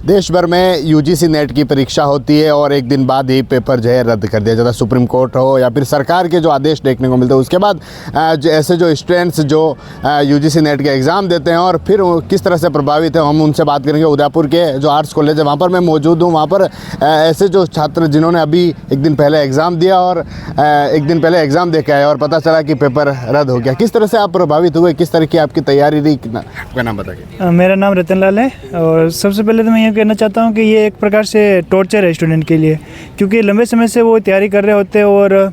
देश भर में यूजीसी नेट की परीक्षा होती है और एक दिन बाद ही पेपर जो है रद्द कर दिया जाता है। सुप्रीम कोर्ट हो या फिर सरकार के जो आदेश देखने को मिलते हैं, उसके बाद ऐसे जो स्टूडेंट्स जो यूजीसी नेट के एग्ज़ाम देते हैं और फिर किस तरह से प्रभावित है, हम उनसे बात करेंगे। उदयपुर के जो आर्ट्स कॉलेज है वहाँ पर मैं मौजूद हूँ। वहाँ पर ऐसे जो छात्र जिन्होंने अभी एक दिन पहले एग्ज़ाम दिया और एक दिन पहले एग्ज़ाम दे के आए और पता चला कि पेपर रद्द हो गया, किस तरह से आप प्रभावित हुए, किस तरह की आपकी तैयारी रही, आपका नाम बताइए। मेरा नाम रतन लाल है और सबसे पहले तो मैं ये कहना चाहता हूँ कि ये एक प्रकार से टॉर्चर है स्टूडेंट के लिए, क्योंकि लंबे समय से वो तैयारी कर रहे होते हैं और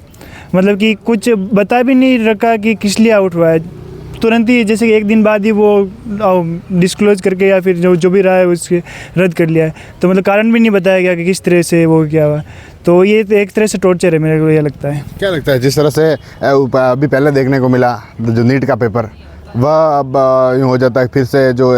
मतलब कि कुछ बता भी नहीं रखा कि किस लिए आउट हुआ है। तुरंत ही जैसे कि एक दिन बाद ही वो डिस्क्लोज करके या फिर जो भी रहा है उसके रद्द कर लिया है, तो मतलब कारण भी नहीं बताया गया कि किस तरह से वो क्या हुआ। तो ये एक तरह से टॉर्चर है, मेरे को ये लगता है। क्या लगता है जिस तरह से अभी पहले देखने को मिला जो नीट का पेपर, वह अब यूँ हो जाता है फिर से जो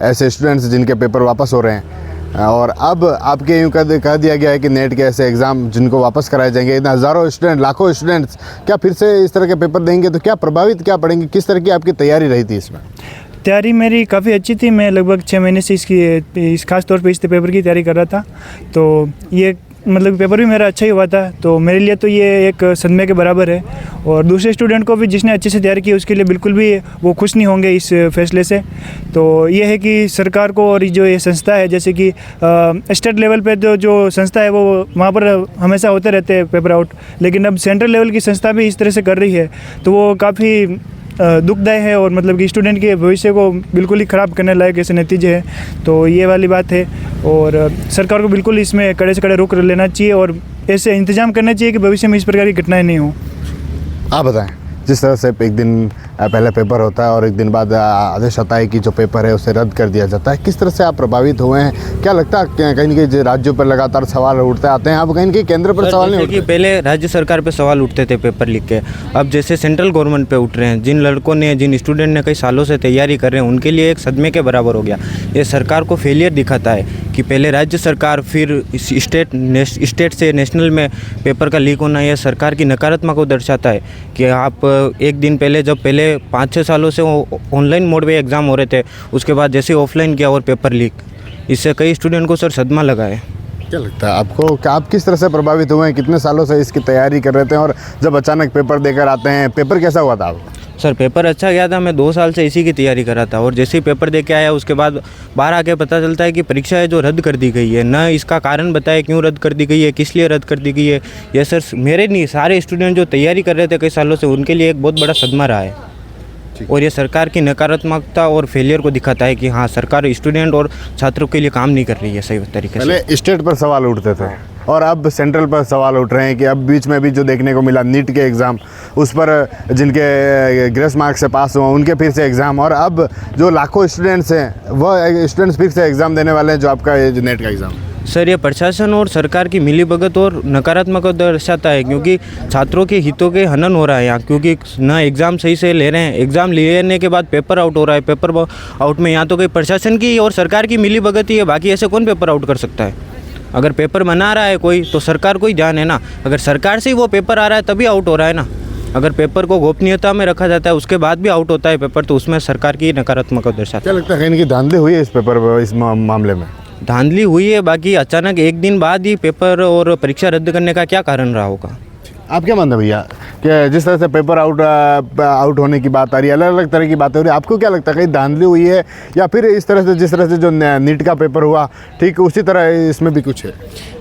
ऐसे स्टूडेंट्स जिनके पेपर वापस हो रहे हैं, और अब आपके यूँ कह दिया गया है कि नेट के ऐसे एग्ज़ाम जिनको वापस कराए जाएंगे। इतने हज़ारों स्टूडेंट, लाखों स्टूडेंट्स क्या फिर से इस तरह के पेपर देंगे, तो क्या प्रभावित क्या पड़ेंगे, किस तरह की आपकी तैयारी रही थी इसमें? तैयारी मेरी काफ़ी अच्छी थी। मैं लगभग 6 महीने से इस खास तौर पे इस पेपर की तैयारी कर रहा था, तो ये मतलब पेपर भी मेरा अच्छा ही हुआ था। तो मेरे लिए तो ये एक सदमे के बराबर है, और दूसरे स्टूडेंट को भी जिसने अच्छे से तैयारी की उसके लिए बिल्कुल भी वो खुश नहीं होंगे इस फैसले से। तो ये है कि सरकार को और जो ये संस्था है, जैसे कि स्टेट लेवल पे जो संस्था है वो वहाँ पर हमेशा होते रहते हैं पेपर आउट, लेकिन अब सेंट्रल लेवल की संस्था भी इस तरह से कर रही है, तो वो काफ़ी दुखदायी है और मतलब कि स्टूडेंट के भविष्य को बिल्कुल ही ख़राब करने लायक ऐसे नतीजे हैं। तो ये वाली बात है, और सरकार को बिल्कुल इसमें कड़े से कड़े रुख लेना चाहिए और ऐसे इंतजाम करना चाहिए कि भविष्य में इस प्रकार की घटनाएं नहीं हो। आप बताएं, जिस तरह से एक दिन पहले पेपर होता है और एक दिन बाद आदेश आता है कि जो पेपर है उसे रद्द कर दिया जाता है, किस तरह से आप प्रभावित हुए हैं? क्या लगता है कहीं न कहीं राज्यों पर लगातार सवाल उठते आते हैं, अब कहीं न कहीं केंद्र पर सवाल नहीं उठते? पहले राज्य सरकार पे सवाल उठते थे पेपर लिख के, अब जैसे सेंट्रल गवर्नमेंट पे उठ रहे हैं। जिन लड़कों ने, जिन स्टूडेंट ने कई सालों से तैयारी कर रहे हैं, उनके लिए एक सदमे के बराबर हो गया। ये सरकार को फेलियर दिखाता है कि पहले राज्य सरकार फिर स्टेट से नेशनल में पेपर का लीक होना, यह सरकार की नकारात्मकता को दर्शाता है कि आप एक दिन पहले, जब पहले 5-6 सालों से ऑनलाइन मोड पे एग्ज़ाम हो रहे थे, उसके बाद जैसे ऑफलाइन किया और पेपर लीक, इससे कई स्टूडेंट को सर सदमा लगा है। क्या लगता है आपको कि आप किस तरह से प्रभावित हुए हैं? कितने सालों से इसकी तैयारी कर रहे थे और जब अचानक पेपर देकर आते हैं, पेपर कैसा हुआ था आपको? सर पेपर अच्छा गया था, मैं 2 साल से इसी की तैयारी कर रहा था, और जैसे ही पेपर दे के आया उसके बाद बाहर आके पता चलता है कि परीक्षा है जो रद्द कर दी गई है। न इसका कारण बताया क्यों रद्द कर दी गई है, किस लिए रद्द कर दी गई है। यह सर मेरे नहीं, सारे स्टूडेंट जो तैयारी कर रहे थे कई सालों से, उनके लिए एक बहुत बड़ा सदमा रहा है। और ये सरकार की नकारात्मकता और फेलियर को दिखाता है कि हाँ, सरकार स्टूडेंट और छात्रों के लिए काम नहीं कर रही है सही तरीके से। पहले स्टेट पर सवाल उठते थे और अब सेंट्रल पर सवाल उठ रहे हैं कि अब बीच में भी जो देखने को मिला नीट के एग्ज़ाम, उस पर जिनके ग्रेस मार्क्स से पास हुआ उनके फिर से एग्ज़ाम, और अब जो लाखों स्टूडेंट्स हैं वह स्टूडेंट्स फिर से एग्ज़ाम देने वाले हैं जो आपका जो नेट का एग्ज़ाम। सर ये प्रशासन और सरकार की मिलीभगत और नकारात्मक दर्शाता है, क्योंकि छात्रों के हितों के हनन हो रहा है यहाँ, क्योंकि ना एग्ज़ाम सही से ले रहे हैं, एग्ज़ाम लेने के बाद पेपर आउट हो रहा है। पेपर आउट में यहाँ तो कोई प्रशासन की और सरकार की मिलीभगत ही है, बाकी ऐसे कौन पेपर आउट कर सकता है? अगर पेपर बना रहा है कोई तो सरकार को ही ध्यान है ना, अगर सरकार से ही वो पेपर आ रहा है तभी आउट हो रहा है ना। अगर पेपर को गोपनीयता में रखा जाता है उसके बाद भी आउट होता है पेपर, तो उसमें सरकार की नकारात्मक दर्शाता है। क्या लगता है कहीं की धांधली हुई है इस पेपर, इस मामले में? धांधली हुई है, बाकी अचानक एक दिन बाद ही पेपर और परीक्षा रद्द करने का क्या कारण रहा होगा? आप क्या मानते हैं भैया कि जिस तरह से पेपर आउट होने की बात आ रही है, अलग अलग तरह की बातें हो रही है, आपको क्या लगता है कहीं धांधली हुई है, या फिर इस तरह से जिस तरह से जो नीट का पेपर हुआ ठीक उसी तरह इसमें भी कुछ है?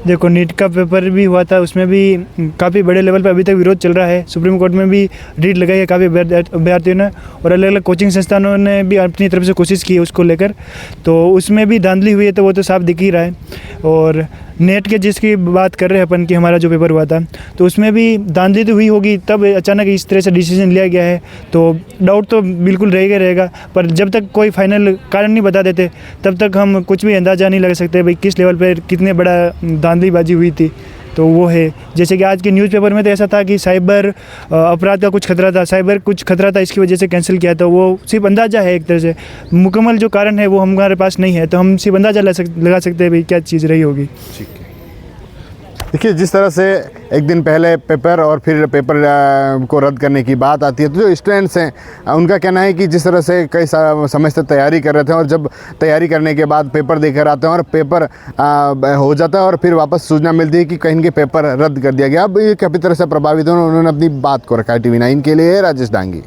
देखो, नीट का पेपर भी हुआ था, उसमें भी काफ़ी बड़े लेवल पर अभी तक विरोध चल रहा है। सुप्रीम कोर्ट में भी रीट लगाई है काफ़ी अभ्यर्थियों ने, और अलग अलग कोचिंग संस्थानों ने भी अपनी तरफ से कोशिश की है उसको लेकर, तो उसमें भी धांधली हुई है, तो वो तो साफ दिख ही रहा है। और नेट के जिसकी बात कर रहे हैं अपन कि हमारा जो पेपर हुआ था, तो उसमें भी धांधली तो हुई होगी, तब अचानक इस तरह से डिसीजन लिया गया है, तो डाउट तो बिल्कुल रहेगा। पर जब तक कोई फाइनल कारण नहीं बता देते तब तक हम कुछ भी अंदाज़ा नहीं लगा सकते भाई किस लेवल पर कितने बड़ा धांधलीबाजी हुई थी। तो वो है, जैसे कि आज के न्यूज़पेपर में तो ऐसा था कि साइबर अपराध का कुछ खतरा था, इसकी वजह से कैंसिल किया था। वो सिर्फ अंदाज़ा है, एक तरह से मुकम्मल जो कारण है वो हमारे पास नहीं है, तो हम सिर्फ अंदाज़ा लगा सकते हैं भाई क्या चीज़ रही होगी। ठीक है। देखिए, जिस तरह से एक दिन पहले पेपर और फिर पेपर को रद्द करने की बात आती है, तो जो स्टूडेंट्स हैं उनका कहना है कि जिस तरह से कई समय से तैयारी कर रहे थे और जब तैयारी करने के बाद पेपर देकर आते हैं और पेपर हो जाता है और फिर वापस सूचना मिलती है कि कहीं के पेपर रद्द कर दिया गया। अब ये काफ़ी तरह से प्रभावित हैं, उन्होंने अपनी बात को रखा है। TV9 के लिए राजेश डांगी।